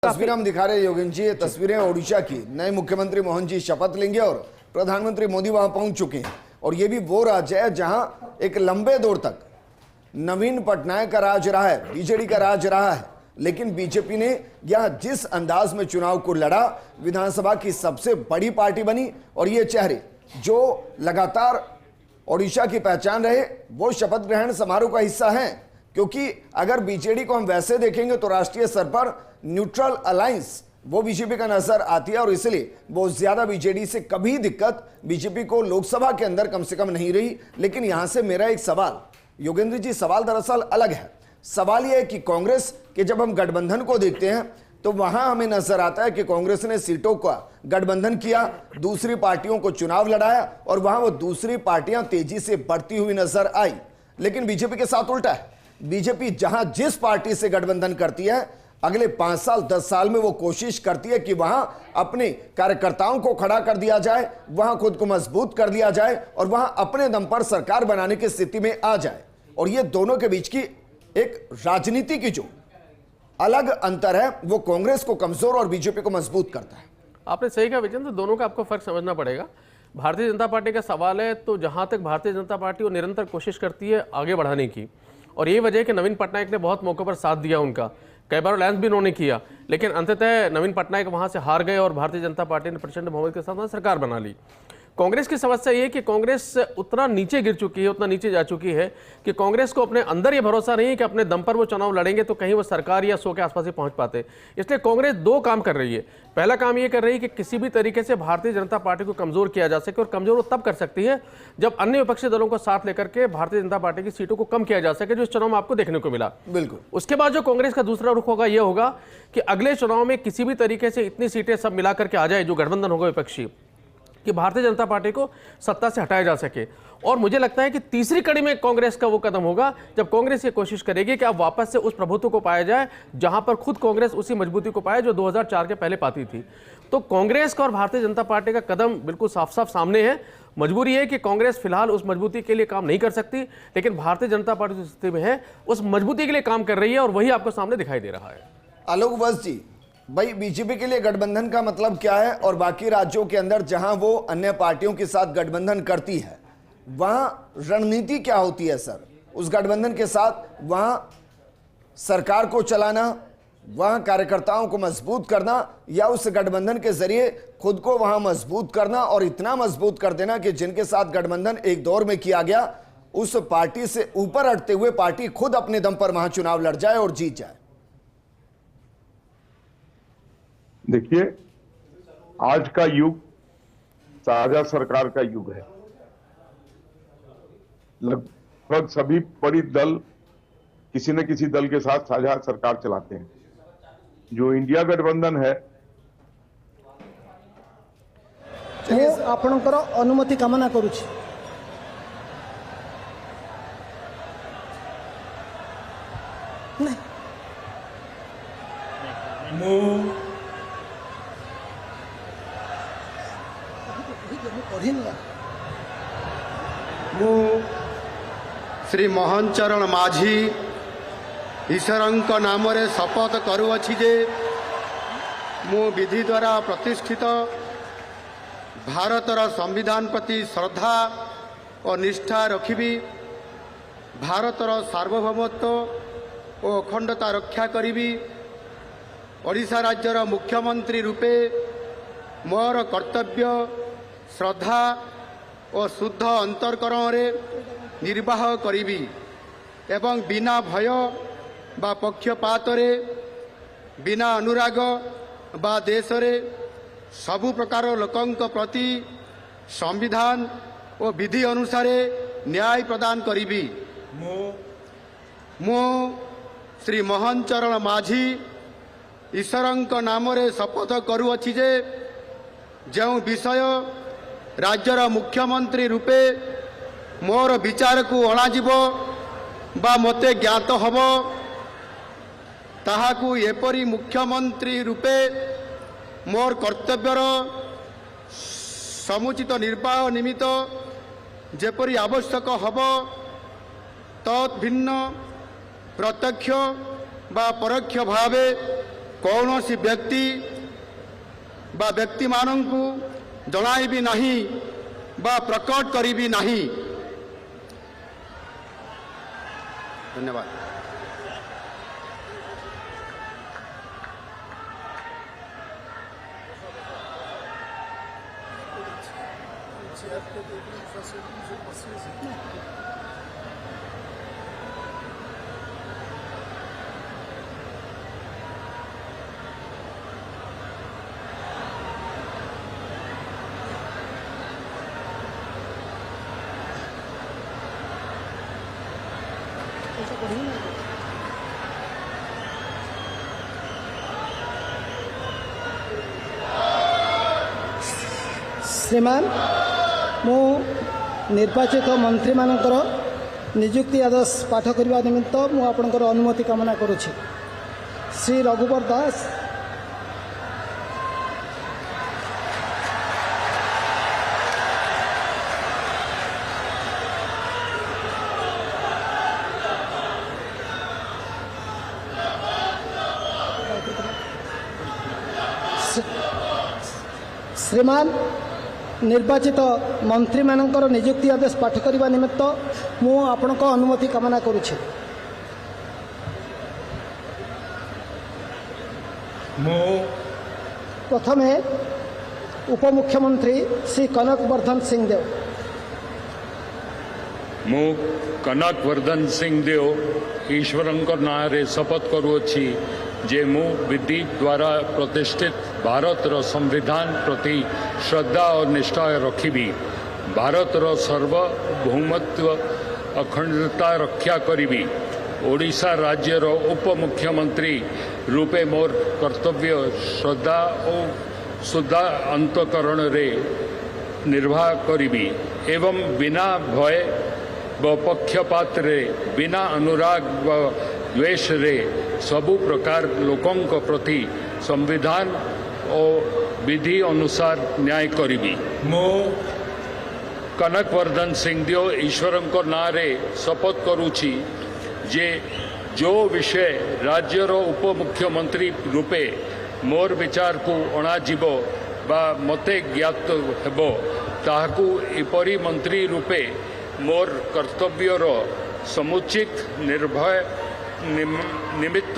तस्वीर हम दिखा रहे हैं योगेंद्र जी, ये तस्वीरें ओडिशा की। नए मुख्यमंत्री मोहन जी शपथ लेंगे और प्रधानमंत्री मोदी वहां पहुंच चुके हैं। और ये भी वो राज्य है जहां एक लंबे दौर तक नवीन पटनायक का राज रहा है, बीजेडी का राज रहा है। लेकिन बीजेपी ने यहां जिस अंदाज में चुनाव को लड़ा, विधानसभा की सबसे बड़ी पार्टी बनी। और ये चेहरे जो लगातार ओडिशा की पहचान रहे, वो शपथ ग्रहण समारोह का हिस्सा हैं। क्योंकि अगर बीजेडी को हम वैसे देखेंगे तो राष्ट्रीय स्तर पर न्यूट्रल अलायंस वो बीजेपी का नजर आती है और इसलिए बहुत ज्यादा बीजेडी से कभी दिक्कत बीजेपी को लोकसभा के अंदर कम से कम नहीं रही। लेकिन यहां से मेरा एक सवाल योगेंद्र जी, सवाल दरअसल अलग है। सवाल यह है कि कांग्रेस के जब हम गठबंधन को देखते हैं तो वहां हमें नजर आता है कि कांग्रेस ने सीटों का गठबंधन किया, दूसरी पार्टियों को चुनाव लड़ाया और वहां वो दूसरी पार्टियां तेजी से बढ़ती हुई नजर आई। लेकिन बीजेपी के साथ उल्टा है। बीजेपी जहां जिस पार्टी से गठबंधन करती है, अगले 5 साल 10 साल में वो कोशिश करती है कि वहां अपने कार्यकर्ताओं को खड़ा कर दिया जाए, वहां खुद को मजबूत कर दिया जाए और वहां अपने दम पर सरकार बनाने की स्थिति में आ जाए। और ये दोनों के बीच की एक राजनीति की जो अलग अंतर है, वो कांग्रेस को कमजोर और बीजेपी को मजबूत करता है। आपने सही कहा विजेंद्र, दोनों का आपको फर्क समझना पड़ेगा। भारतीय जनता पार्टी का सवाल है तो जहां तक भारतीय जनता पार्टी वो निरंतर कोशिश करती है आगे बढ़ाने की, और यही वजह है कि नवीन पटनायक ने बहुत मौकों पर साथ दिया उनका, कई बार अलायंस भी उन्होंने किया। लेकिन अंततः नवीन पटनायक वहां से हार गए और भारतीय जनता पार्टी ने प्रचंड बहुमत के साथ वहां सरकार बना ली। कांग्रेस की समस्या ये है कि कांग्रेस उतना नीचे गिर चुकी है, उतना नीचे जा चुकी है कि कांग्रेस को अपने अंदर ये भरोसा नहीं है कि अपने दम पर वो चुनाव लड़ेंगे तो कहीं वो सरकार या 100 के आसपास ही पहुंच पाते। इसलिए कांग्रेस 2 काम कर रही है। पहला काम ये कर रही है कि किसी भी तरीके से भारतीय जनता पार्टी को कमजोर किया जा सके, और कमजोर वो तब कर सकती है जब अन्य विपक्षी दलों को साथ लेकर के भारतीय जनता पार्टी की सीटों को कम किया जा सके, जो इस चुनाव में आपको देखने को मिला। बिल्कुल। उसके बाद जो कांग्रेस का दूसरा रुख होगा, यह होगा कि अगले चुनाव में किसी भी तरीके से इतनी सीटें सब मिलाकर के आ जाए, जो गठबंधन होगा विपक्षी, कि भारतीय जनता पार्टी को सत्ता से हटाया जा सके। और मुझे लगता है कि तीसरी कड़ी में कांग्रेस का वो कदम होगा जब कांग्रेस ये कोशिश करेगी कि अब वापस से उस प्रभुत्व को पाया जाए जहां पर खुद कांग्रेस उसी मजबूती को पाए जो 2004 के पहले पाती थी। तो कांग्रेस का और भारतीय जनता पार्टी का कदम बिल्कुल साफ साफ सामने है। मजबूरी है कि कांग्रेस फिलहाल उस मजबूती के लिए काम नहीं कर सकती, लेकिन भारतीय जनता पार्टी जिस स्थिति में है उस मजबूती के लिए काम कर रही है, और वही आपको सामने दिखाई दे रहा है। आलोक वत्स जी, भाई बीजेपी के लिए गठबंधन का मतलब क्या है, और बाकी राज्यों के अंदर जहां वो अन्य पार्टियों के साथ गठबंधन करती है वहां रणनीति क्या होती है सर? उस गठबंधन के साथ वहां सरकार को चलाना, वहां कार्यकर्ताओं को मजबूत करना, या उस गठबंधन के जरिए खुद को वहां मजबूत करना और इतना मजबूत कर देना कि जिनके साथ गठबंधन एक दौर में किया गया उस पार्टी से ऊपर हटते हुए पार्टी खुद अपने दम पर वहां चुनाव लड़ जाए और जीत जाए? देखिए, आज का युग साझा सरकार का युग है। लगभग सभी बड़ी दल किसी न किसी दल के साथ साझा सरकार चलाते हैं। जो इंडिया गठबंधन है, आपणकर अनुमति कामना करुछि। श्री मोहन चरण माझी ईश्वरंक नाम रे शपथ करुअछि जे मु विधि द्वारा प्रतिष्ठित भारतर संविधान प्रति श्रद्धा और निष्ठा रखिबी, भारतर सार्वभौमत्व और अखंडता रक्षा करिबी, ओडिशा राज्यर मुख्यमंत्री रूपे मोर कर्तव्य श्रद्धा और शुद्ध अंतरकरण रे निर्वाह करिबी एवं बिना भय बा पक्षपात रे, बिना अनुराग बा देश रे सबु प्रकार लोकंक प्रति संविधान और विधि अनुसार न्याय प्रदान करिबी। मो श्री मोहन चरण माझी ईश्वरंक नाम रे शपथ करुअछि जे जो विषय राज्यर मुख्यमंत्री रूपे मोर विचार को अणाजिब बा मते ज्ञात हब, ताहाकु एपरी मुख्यमंत्री रूपे मोर कर्तव्यर समुचित निर्वाह निमित्त जेपरी आवश्यक हब, तत् भिन्न प्रत्यक्ष बा परोक्ष भावे कौन सी व्यक्ति बा व्यक्ति माननकु जणाइबी नहीं बा प्रकट करीबी नहीं। धन्यवाद। श्रीमान मु निर्वाचित मंत्री मानकर नियुक्ति आदेश पाठ करने निमित्त मु आपनकर अनुमति कामना करुछि। श्री रघुवर दास श्रीमान निर्वाचित मंत्री मानकर नियुक्ति आदेश पाठ करने निमित्त मु आपनक अनुमति कामना करुछि। प्रथमे उपमुख्यमंत्री श्री कनक वर्धन सिंह देव। मु कनक वर्धन सिंह देव ईश्वरंक नारे शपथ करुअछि जे मु विधि द्वारा प्रतिष्ठित भारतर संविधान प्रति श्रद्धा और निष्ठा रखिबी, भारतर सार्वभौमत्व अखंडता रक्षा करिबी, ओडिशा राज्यर उपमुख्यमंत्री रूपे मोर कर्तव्य श्रद्धा और शुद्धा अंतकरण रे निर्वाह करिबी एवं बिना भय व पक्षपात रे बिना अनुराग व द्वेष रे सबु प्रकार लोकों प्रति संविधान और विधि अनुसार न्याय करिबी। मो कनकवर्धन सिंह देव ईश्वरंक नारे शपथ करुछि जे जो विषय राज्यर उपमुख्यमंत्री रूपे मोर विचार को अणाजिब बा मते ज्ञात हेबो ताहाकू एपरी मंत्री रूपे मोर कर्तव्यर समुचित निर्भय निमित्त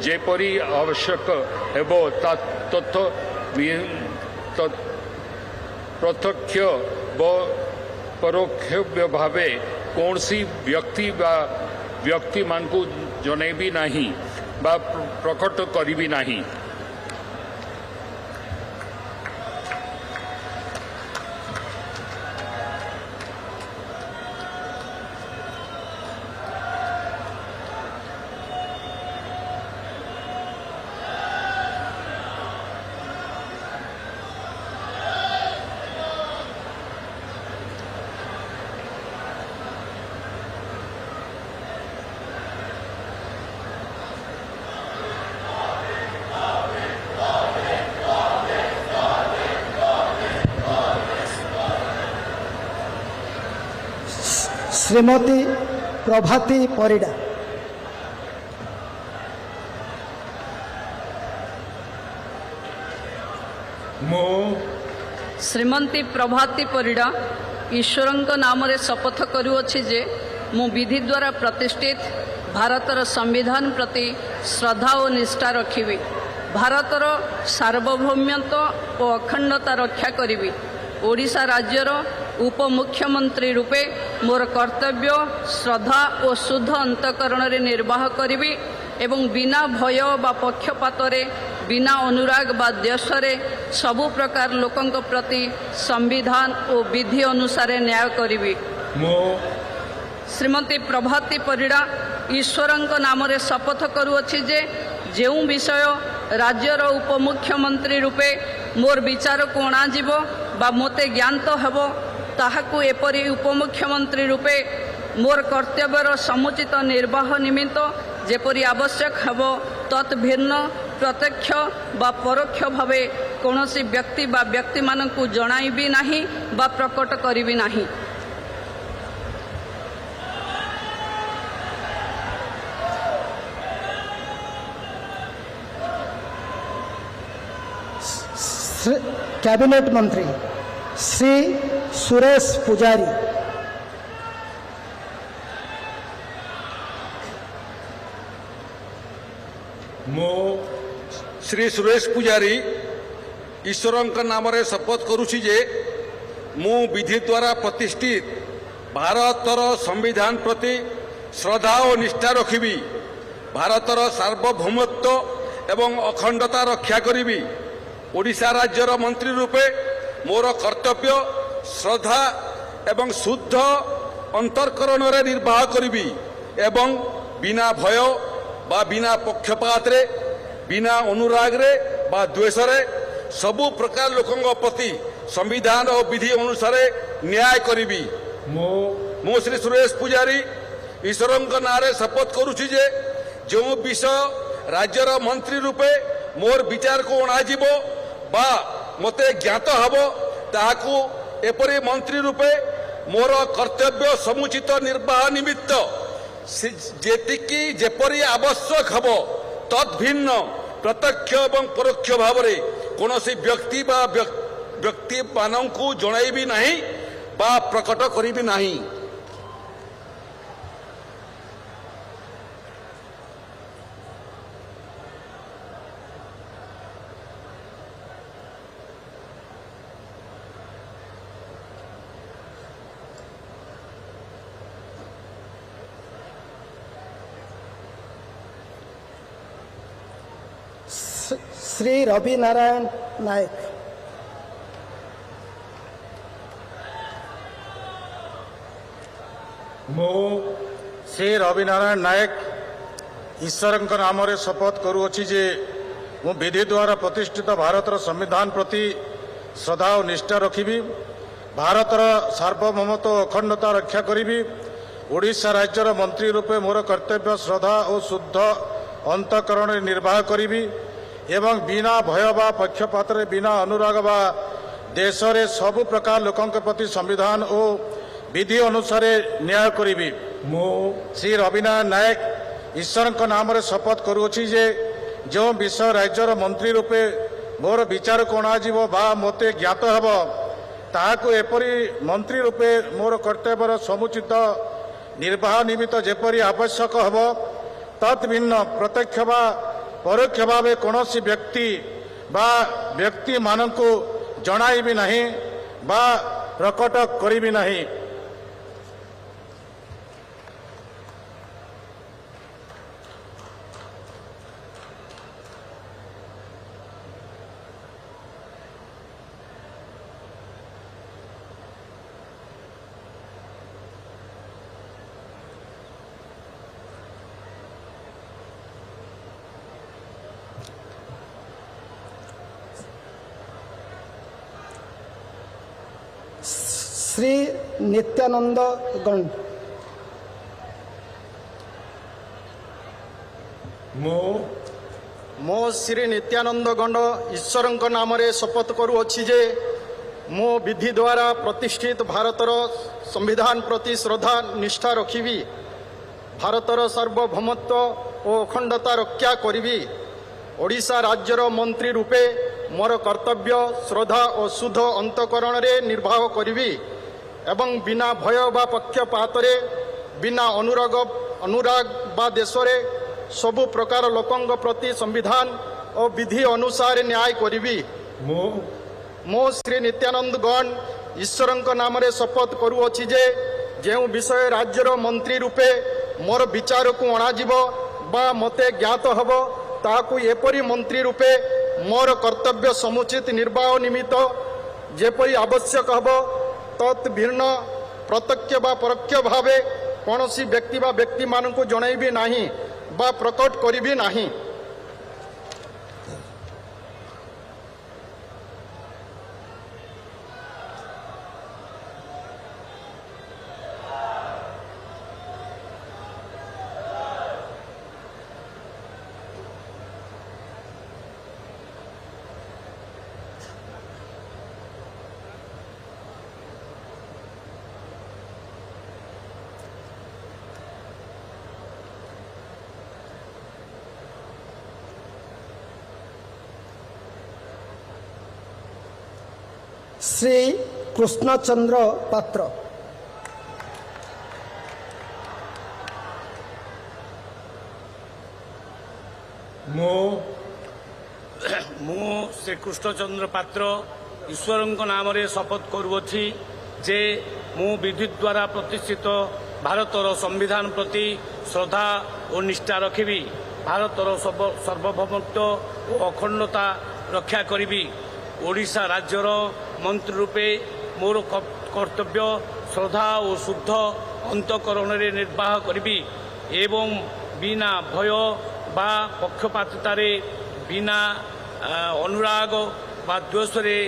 जेपरी आवश्यक हेबो तथ प्रत्यक्ष व परोक्ष भावे कौनसी व्यक्ति बा व्यक्ति मान को जनैबी नहीं बा प्रकट करिबी नहीं। श्रीमती प्रभाती परिडा। श्रीमती प्रभाती परिडा ईश्वरंक नाम रे शपथ करुअछि जे मु विधि द्वारा प्रतिष्ठित भारतर संविधान प्रति श्रद्धा और निष्ठा रखिबी, भारतर सार्वभौमत्व और अखंडता रक्षा करिबी, ओडिशा राज्यर उपमुख्यमंत्री रूपे मोर कर्तव्य श्रद्धा और शुद्ध अंतकरण रे निर्वाह करिबी एवं बिना भय बा पक्षपात रे बिना अनुराग बा द्वेष रे सबु प्रकार लोकंक प्रति संविधान और विधि अनुसार न्याय करिबी। श्रीमती प्रभाती परिडा ईश्वरंक नाम रे शपथ करुअछि जे जेउ विषय राज्यर उपमुख्यमंत्री रूपे मोर विचार को अणाजिब बा मोते ज्ञात हेबो ताहाकू एपरी उपमुख्यमंत्री रूपे मोर कर्तव्यर समुचित निर्वाह निमित्त जेपरी आवश्यक हेबो तत् भिन्न प्रत्यक्ष बा परोक्ष भावे कौनसी व्यक्ति बा व्यक्ति मानकू जणाइबी नाही बा प्रकट करिबी नाही। कैबिनेट मंत्री श्री सुरेश पुजारी। मो श्री सुरेश पुजारी ईश्वर नाम शपथ करुछि जे मु विधि द्वारा प्रतिष्ठित भारतर संविधान प्रति श्रद्धा और निष्ठा रखिबी, भारतर सार्वभौमत्व एवं अखंडता रक्षा करिबी, ओडिशा राज्यर मंत्री रूपे मोर कर्तव्य श्रद्धा एवं शुद्ध अंतरकरण रे निर्वाह करिबी एवं बिना भय बा बिना पक्षपात रे बिना अनुराग रे बा द्वेष रे सबु प्रकार लोकंग प्रति संविधान और विधि अनुसार न्याय करिबी। मो श्री सुरेश पुजारी ईश्वर नारे शपथ करुछि जे जो विषय राज्यर मंत्री रूपे मोर विचार को अणाजिब बा मते ज्ञात हब ताहाकू एपरि मंत्री रूपे मोर कर्तव्य समुचित निर्वाह निमित्त जेतिकी जेपरि आवश्यक हब तद्भिन्न प्रत्यक्ष एवं परोक्ष भाव में कौनसी व्यक्ति बा व्यक्ति मानू जणाइबी नहीं बा प्रकट करिबी नहीं। श्री रवि नारायण नायक। मो श्री रवि नारायण नायक ईश्वर नाम शपथ करुअछि जे मु विधि द्वारा प्रतिष्ठित भारतर संविधान प्रति श्रद्धा और निष्ठा रखिबी, भारतर सार्वभौमत्व अखंडता रक्षा करिबी, ओडिशा राज्यर मंत्री रूपे मोर कर्तव्य श्रद्धा और शुद्ध अंतकरण निर्वाह करिबी एवं बिना भय बा पक्षपात रे बिना अनुराग बा देश रे सबु प्रकार लोकंक प्रति संविधान और विधि अनुसार न्याय करिबी। मो श्री रविनारायण नायक ईश्वर नाम शपथ करुछि जे जो विषय राज्यर मंत्री रूपे मोर विचार को अणाजिब बा मते ज्ञात हब ताहाकू एपरि मंत्री रूपे मोर कर्तव्यर समुचित निर्वाह निमित्त जेपरि आवश्यक हब तद्भिन्न प्रत्यक्ष बा परोक्ष भाव कौनसी व्यक्ति बा व्यक्ति मानू जणाइबी नहीं बा प्रकट करिबी नहीं। श्री नित्यानंद गंड। मो श्री नित्यानंद गंड ईश्वर नाम शपथ करुअछि जे मो विधि द्वारा प्रतिष्ठित भारतर संविधान प्रति श्रद्धा निष्ठा रखिबी, भारतर सार्वभौमत्व और अखंडता रक्षा करिबी, ओडिशा राज्यर मंत्री रूपे मोर कर्तव्य श्रद्धा और शुद्ध अंतकरण रे निर्वाह करिबी एवं बिना भय बा पक्षपात रे बिना अनुराग बा देश रे सबु प्रकार लोकंग प्रति संविधान और विधि अनुसार न्याय करिबी। मो श्री नित्यानंद गण ईश्वर नाम शपथ करुअछि जे जो विषय राज्यर मंत्री रूपे मोर विचार को अणाजिब बा मते ज्ञात हब ताहाकू एपरि मंत्री रूपे मोर कर्तव्य समुचित निर्वाह निमित्त जेपरि आवश्यक हब तद्भिन्न प्रत्यक्ष बा परोक्ष भावे कौनसी व्यक्ति बा व्यक्ति मानू जणाइबी नहीं बा प्रकट करिबी नहीं। श्री कृष्णचंद्र पात्र। मु श्री कृष्णचंद्र पात्र ईश्वर नाम शपथ करुअछि जे मु विधि द्वारा प्रतिष्ठित भारतर संविधान प्रति श्रद्धा और निष्ठा रखिबी, भारतर सार्वभौमत्व और अखंडता रक्षा करी, ओडिशा राज्यर मंत्री रूपे मोर कर्तव्य श्रद्धा और शुद्ध अंतकरण निर्वाह करी एवं बिना भय बा पक्षपातितारे बिना अनुराग बा द्वेषरे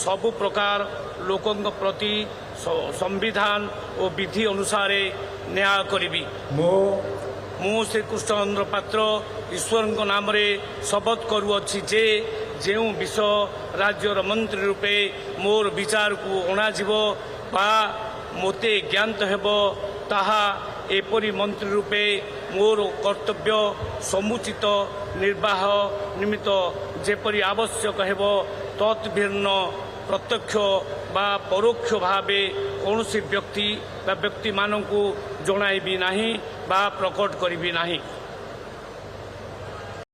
सबु प्रकार लोकों प्रति संविधान और विधि अनुसार न्याय करी। मु श्री कृष्णचंद्र पात्र ईश्वर नाम शपथ करुअछि जे जो विषय राज्यर मंत्री रूपे मोर विचार को अणाजिव बा मोते ज्ञात हेबो ताहा एपरी मंत्री रूपे मोर कर्तव्य समुचित निर्वाह निमित्त जेपरी आवश्यक हेबो तत्भिन्न प्रत्यक्ष बा परोक्ष भावे कौनसी व्यक्ति बा व्यक्ति मानकु जणाइबी नाही बा प्रकट करिबी नाही।